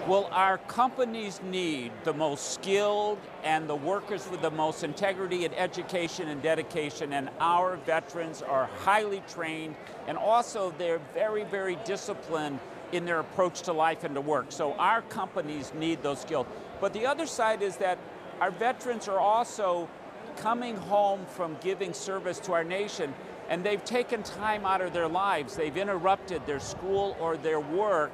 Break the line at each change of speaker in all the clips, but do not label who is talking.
Well, our companies need the most skilled and the workers with the most integrity and education and dedication, and our veterans are highly trained, and also they're very, very disciplined in their approach to life and to work. So our companies need those skills. But the other side is that our veterans are also coming home from giving service to our nation, and they've taken time out of their lives. They've interrupted their school or their work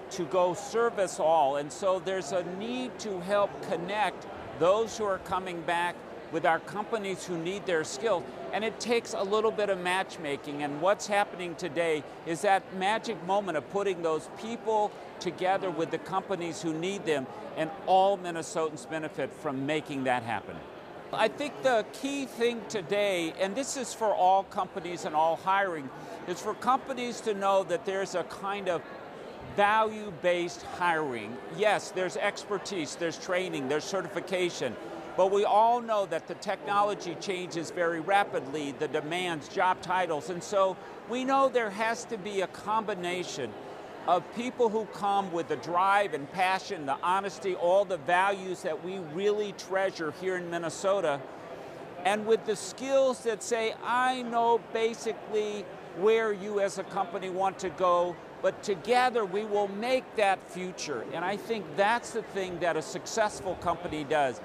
to go service all. And so there's a need to help connect those who are coming back with our companies who need their skills. And it takes a little bit of matchmaking. And what's happening today is that magic moment of putting those people together with the companies who need them, and all Minnesotans benefit from making that happen. I think the key thing today, and this is for all companies and all hiring, is for companies to know that there's a kind of value-based hiring. Yes, there's expertise, there's training, there's certification, but we all know that the technology changes very rapidly, the demands, job titles, and so we know there has to be a combination of people who come with the drive and passion, the honesty, all the values that we really treasure here in Minnesota, and with the skills that say, I know basically where you as a company want to go, but together we will make that future. And I think that's the thing that a successful company does.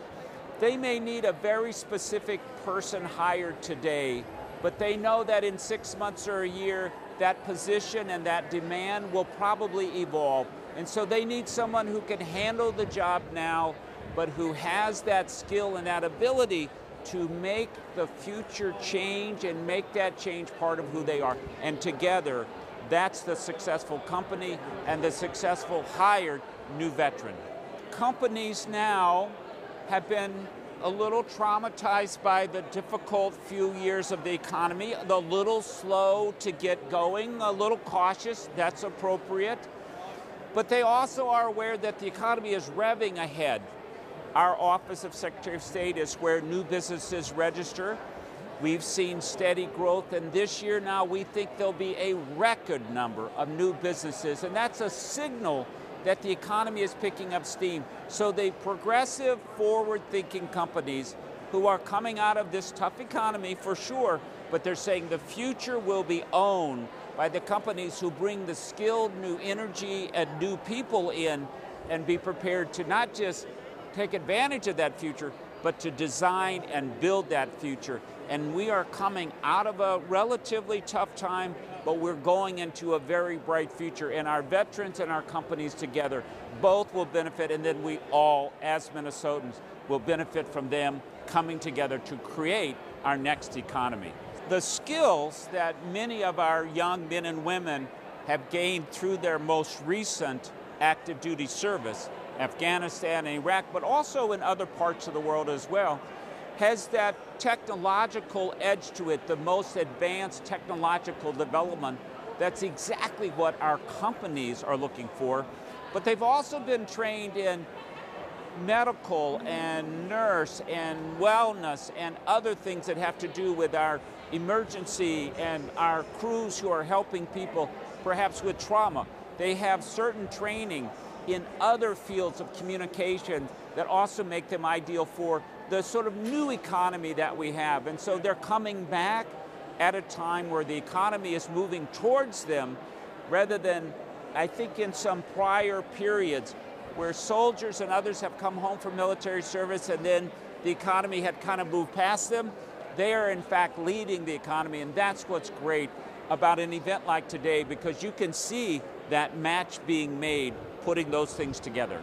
They may need a very specific person hired today, but they know that in 6 months or a year, that position and that demand will probably evolve. And so they need someone who can handle the job now, but who has that skill and that ability to make the future change and make that change part of who they are. And together, that's the successful company and the successful hired new veteran. Companies now have been a little traumatized by the difficult few years of the economy, a little slow to get going, a little cautious, that's appropriate. But they also are aware that the economy is revving ahead. Our Office of Secretary of State is where new businesses register. We've seen steady growth, and this year now we think there'll be a record number of new businesses, and that's a signal that the economy is picking up steam. So the progressive, forward-thinking companies who are coming out of this tough economy for sure, but they're saying the future will be owned by the companies who bring the skilled new energy and new people in, and be prepared to not just take advantage of that future, but to design and build that future. And we are coming out of a relatively tough time, but we're going into a very bright future. And our veterans and our companies together both will benefit, and then we all, as Minnesotans, will benefit from them coming together to create our next economy. The skills that many of our young men and women have gained through their most recent active duty service, Afghanistan and Iraq, but also in other parts of the world as well, has that technological edge to it, the most advanced technological development. That's exactly what our companies are looking for. But they've also been trained in medical and nurse and wellness and other things that have to do with our emergency and our crews who are helping people perhaps with trauma. They have certain training in other fields of communication that also make them ideal for the sort of new economy that we have. And so they're coming back at a time where the economy is moving towards them, rather than, I think, in some prior periods where soldiers and others have come home from military service and then the economy had kind of moved past them. They are in fact leading the economy, and that's what's great about an event like today, because you can see that match being made, putting those things together.